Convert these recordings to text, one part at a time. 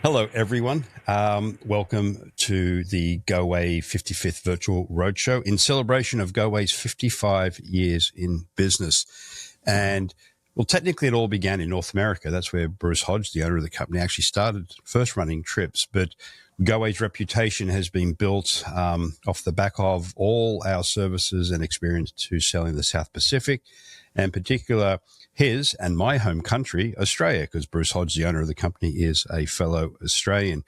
Hello, everyone. Welcome to the GoAway 55th Virtual Roadshow in celebration of GoAway's 55 years in business. And well, technically, it all began in North America. That's where Bruce Hodge, the owner of the company, actually started first running trips. But GoAway's reputation has been built off the back of all our services and experience to selling the South Pacific, and in particular his and my home country, Australia, because Bruce Hodge, the owner of the company, is a fellow Australian.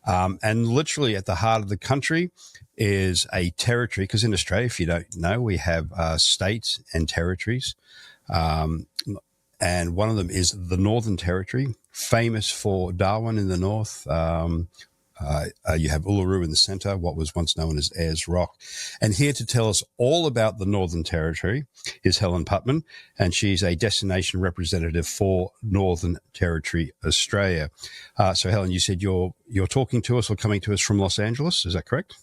And literally at the heart of the country is a territory, because in Australia, if you don't know, we have states and territories. And one of them is the Northern Territory, famous for Darwin in the north. You have Uluru in the center, what was once known as Ayers Rock. And here to tell us all about the Northern Territory is Helen Putman, and she's a destination representative for Northern Territory, Australia. So, Helen, you said you're talking to us or coming to us from Los Angeles. Is that correct?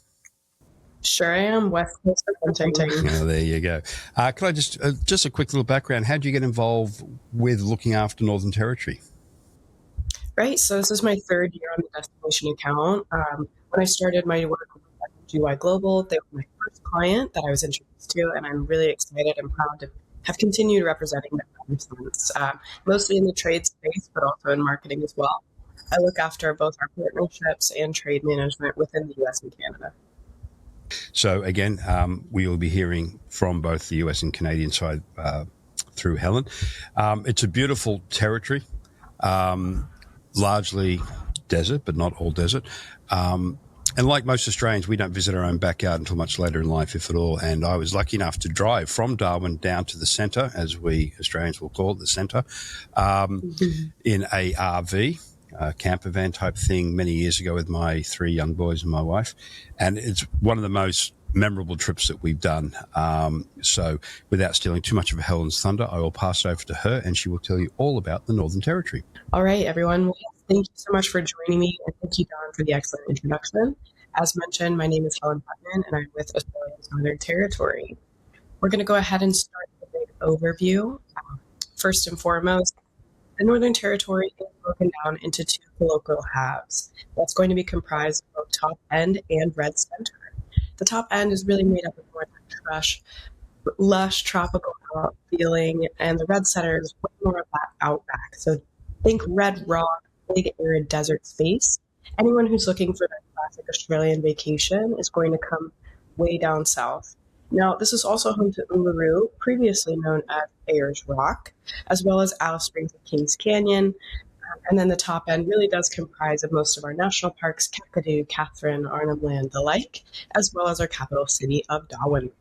Sure I am, West Coast of Huntington. Oh, there you go. Could I just a quick little background? How did you get involved with looking after Northern Territory? Right, so this is my third year on the destination account. When I started my work with GY Global, they were my first client that I was introduced to, and I'm really excited and proud to have continued representing them ever since, mostly in the trade space, but also in marketing as well. I look after both our partnerships and trade management within the US and Canada. So again, we will be hearing from both the US and Canadian side through Helen. It's a beautiful territory, largely desert, but not all desert. And like most Australians, we don't visit our own backyard until much later in life, if at all. And I was lucky enough to drive from Darwin down to the centre, as we Australians will call it, the centre, in a RV. Camper van type thing many years ago with my three young boys and my wife. And it's one of the most memorable trips that we've done. So without stealing too much of Helen's thunder, I will pass it over to her and she will tell you all about the Northern Territory. All right, everyone. Well, thank you so much for joining me, and thank you, Don, for the excellent introduction. As mentioned, my name is Helen Putman, and I'm with Australia's Northern Territory. We're going to go ahead and start with a big overview. First and foremost, the Northern Territory is broken down into two colloquial halves. That's going to be comprised of both top end and red center. The top end is really made up of northern lush tropical feeling, and the red center is way more of that outback. So think red rock, big arid desert space. Anyone who's looking for that classic Australian vacation is going to come way down south. Now, this is also home to Uluru, previously known as Ayers Rock, as well as Alice Springs and Kings Canyon. And then the top end really does comprise of most of our national parks, Kakadu, Catherine, Arnhem Land, the like, as well as our capital city of Darwin.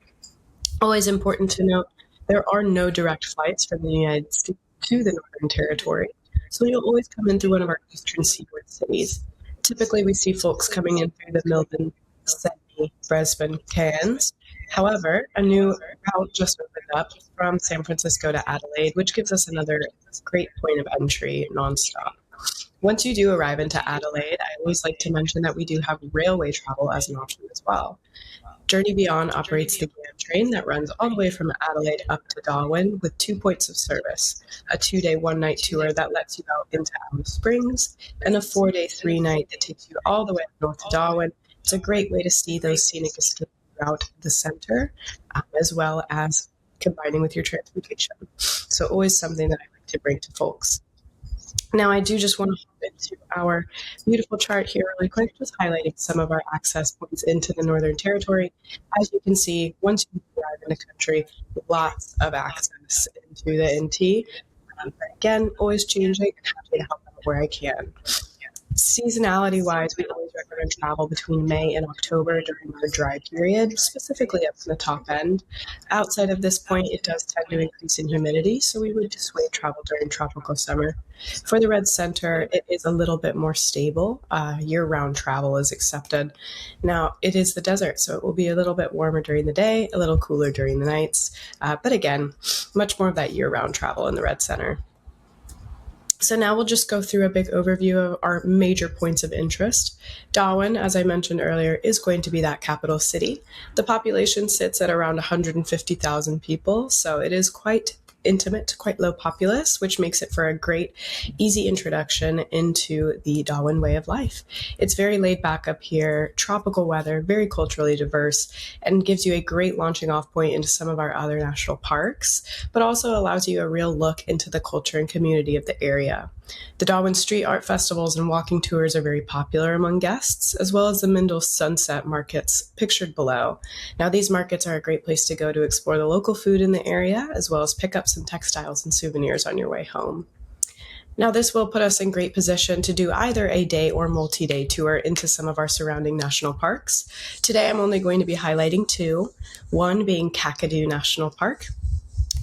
Always important to note, there are no direct flights from the United States to the Northern Territory, so you'll always come in through one of our eastern seaboard cities. Typically, we see folks coming in through the Melbourne, Sydney, Brisbane, Cairns. However, a new route just opened up from San Francisco to Adelaide, which gives us another great point of entry nonstop. Once you do arrive into Adelaide, I always like to mention that we do have railway travel as an option as well. Journey Beyond operates the GAM train that runs all the way from Adelaide up to Darwin with 2 points of service, a 2-day, 1-night tour that lets you out into Alice Springs, and a 4-day, 3-night that takes you all the way up north to Darwin. It's a great way to see those scenic escapes throughout the center, as well as combining with your transportation. So always something that I like to bring to folks. Now, I do just want to hop into our beautiful chart here really quick, just highlighting some of our access points into the Northern Territory. As you can see, once you arrive in the country, lots of access into the NT. But again, always changing and happy to help out where I can. Seasonality-wise, we always recommend travel between May and October during our dry period, specifically up to the top end. Outside of this point, it does tend to increase in humidity, so we would dissuade travel during tropical summer. For the red center, it is a little bit more stable. Year-round travel is accepted. Now, it is the desert, so it will be a little bit warmer during the day, a little cooler during the nights. But again, much more of that year-round travel in the red center. So now we'll just go through a big overview of our major points of interest. Darwin, as I mentioned earlier, is going to be that capital city. The population sits at around 150,000 people, so it is quite intimate, quite low populace, which makes it for a great, easy introduction into the Darwin way of life. It's very laid back up here, tropical weather, very culturally diverse, and gives you a great launching off point into some of our other national parks, but also allows you a real look into the culture and community of the area. The Darwin Street Art Festivals and walking tours are very popular among guests, as well as the Mindel Sunset Markets pictured below. Now, these markets are a great place to go to explore the local food in the area, as well as pick up some textiles and souvenirs on your way home. Now, this will put us in great position to do either a day or multi-day tour into some of our surrounding national parks. Today, I'm only going to be highlighting two, one being Kakadu National Park.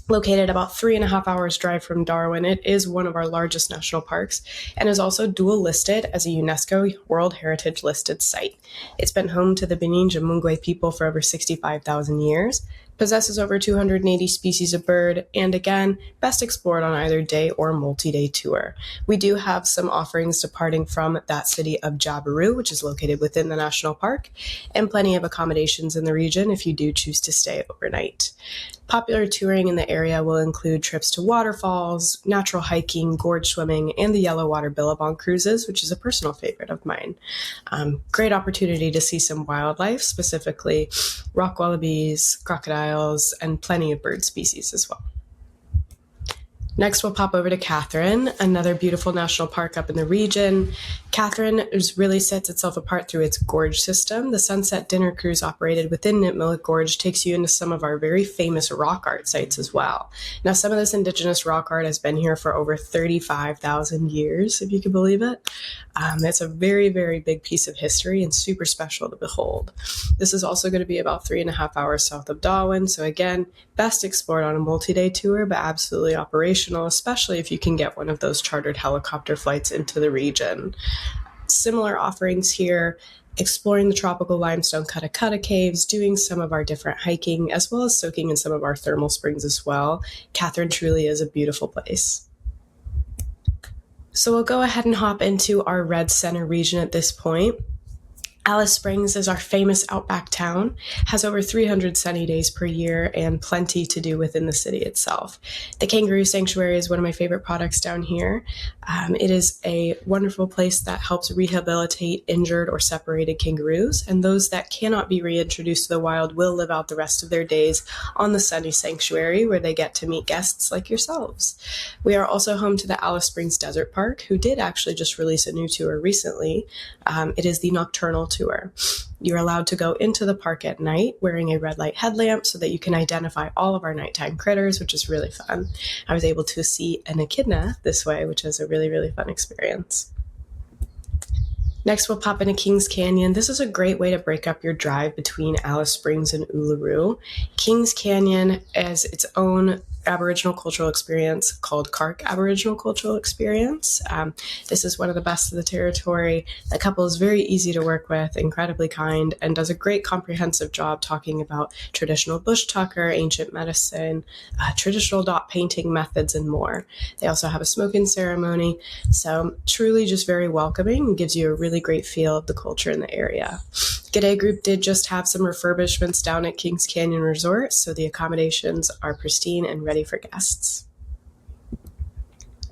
Located about 3.5 hours drive from Darwin, it is one of our largest national parks and is also dual listed as a UNESCO World Heritage listed site. It's been home to the Benin-Jamungwe people for over 65,000 years, possesses over 280 species of bird, and again, best explored on either day or multi-day tour. We do have some offerings departing from that city of Jabiru, which is located within the national park, and plenty of accommodations in the region if you do choose to stay overnight. Popular touring in the area will include trips to waterfalls, natural hiking, gorge swimming, and the Yellow Water Billabong cruises, which is a personal favorite of mine. Great opportunity to see some wildlife, specifically rock wallabies, crocodiles, and plenty of bird species as well. Next, we'll pop over to Catherine, another beautiful national park up in the region. Catherine really sets itself apart through its gorge system. The Sunset Dinner Cruise operated within Nipmuc Gorge takes you into some of our very famous rock art sites as well. Now, some of this indigenous rock art has been here for over 35,000 years, if you can believe it. It's a very, very big piece of history and super special to behold. This is also going to be about 3.5 hours south of Darwin. So again, best explored on a multi-day tour, but absolutely operational, especially if you can get one of those chartered helicopter flights into the region. Similar offerings here, exploring the tropical limestone Kata caves, doing some of our different hiking, as well as soaking in some of our thermal springs as well. Catherine truly is a beautiful place. So we'll go ahead and hop into our Red Center region at this point. Alice Springs is our famous outback town, has over 300 sunny days per year and plenty to do within the city itself. The Kangaroo Sanctuary is one of my favorite products down here. It is a wonderful place that helps rehabilitate injured or separated kangaroos, and those that cannot be reintroduced to the wild will live out the rest of their days on the sunny sanctuary where they get to meet guests like yourselves. We are also home to the Alice Springs Desert Park, who did actually just release a new tour recently. It is the Nocturnal Tour. You're allowed to go into the park at night wearing a red light headlamp so that you can identify all of our nighttime critters, which is really fun. I was able to see an echidna this way, which is a really, really fun experience. Next, we'll pop into Kings Canyon. This is a great way to break up your drive between Alice Springs and Uluru. Kings Canyon is its own Aboriginal cultural experience called Kark Aboriginal Cultural Experience. This is one of the best of the territory. The couple is very easy to work with, incredibly kind, and does a great comprehensive job talking about traditional bush tucker, ancient medicine, traditional dot painting methods, and more. They also have a smoking ceremony, so truly just very welcoming and gives you a really great feel of the culture in the area. G'day Group did just have some refurbishments down at Kings Canyon Resort, so the accommodations are pristine and ready for guests.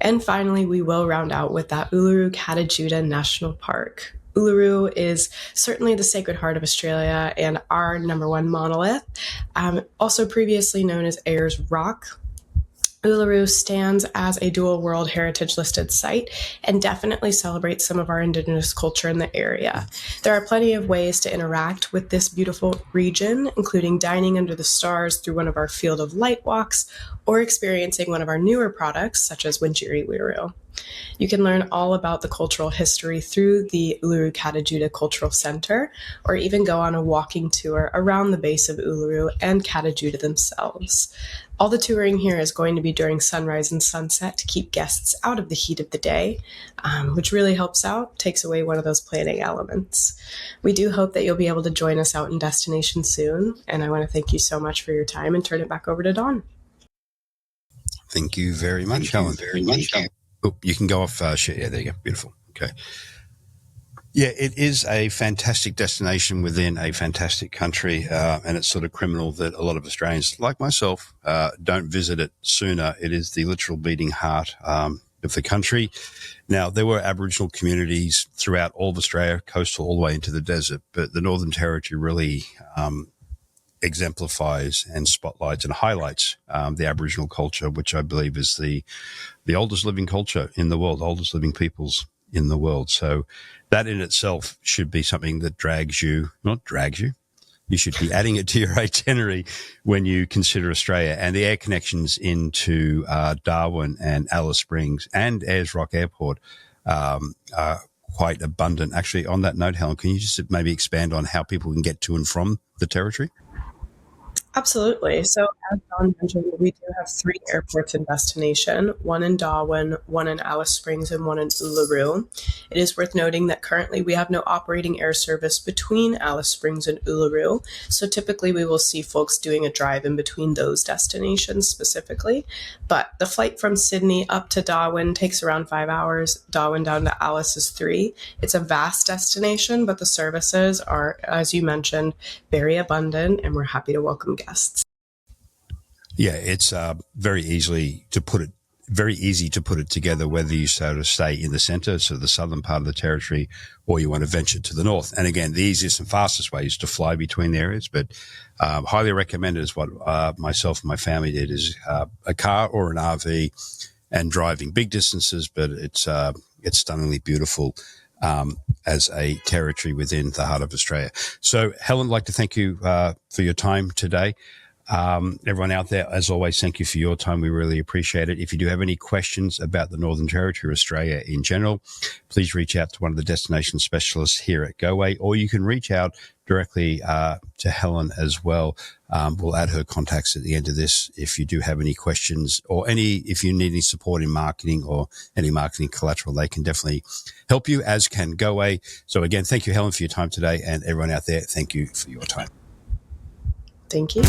And finally, we will round out with that Uluru Kata Tjuta National Park. Uluru is certainly the Sacred Heart of Australia and our number one monolith, also previously known as Ayers Rock. Uluru stands as a dual World Heritage listed site and definitely celebrates some of our Indigenous culture in the area. There are plenty of ways to interact with this beautiful region, including dining under the stars through one of our Field of Light walks or experiencing one of our newer products, such as Wintjiri Wiru. You can learn all about the cultural history through the Uluru Kata Tjuta Cultural Center, or even go on a walking tour around the base of Uluru and Kata Tjuta themselves. All the touring here is going to be during sunrise and sunset to keep guests out of the heat of the day, which really helps out, takes away one of those planning elements. We do hope that you'll be able to join us out in destination soon, and I want to thank you so much for your time and turn it back over to Dawn. Thank you very much, Helen. Oh, you can go off share. Yeah, there you go. Beautiful. Okay. Yeah, it is a fantastic destination within a fantastic country, and it's sort of criminal that a lot of Australians, like myself, don't visit it sooner. It is the literal beating heart of the country. Now, there were Aboriginal communities throughout all of Australia, coastal all the way into the desert, but the Northern Territory really exemplifies and spotlights and highlights the Aboriginal culture, which I believe is the oldest living culture in the world, oldest living peoples in the world. So that in itself should be something that not drags you. You should be adding it to your itinerary when you consider Australia. And the air connections into Darwin and Alice Springs and Ayers Rock Airport are quite abundant. Actually, on that note, Helen, can you just maybe expand on how people can get to and from the territory? Absolutely. So, as Don mentioned, we do have 3 airports in destination, one in Darwin, one in Alice Springs, and one in Uluru. It is worth noting that currently we have no operating air service between Alice Springs and Uluru. So, typically we will see folks doing a drive in between those destinations specifically. But the flight from Sydney up to Darwin takes around 5 hours. Darwin down to Alice is 3. It's a vast destination, but the services are, as you mentioned, very abundant, and we're happy to welcome guests. Yeah, it's very easy to put it together, whether you sort of stay in the centre, so the southern part of the territory, or you want to venture to the north. And again, the easiest and fastest way is to fly between the areas, but highly recommended is what myself and my family did, is a car or an RV and driving big distances, but it's stunningly beautiful as a territory within the heart of Australia. So, Helen, I'd like to thank you for your time today. Everyone out there, as always, thank you for your time. We really appreciate it. If you do have any questions about the Northern Territory, Australia in general, please reach out to one of the destination specialists here at GoAway, or you can reach out directly to Helen as well. We'll add her contacts at the end of this if you do have any questions, or if you need any support in marketing or any marketing collateral, they can definitely help you, as can GoAway. So again, thank you, Helen, for your time today, and everyone out there, thank you for your time. Thank you.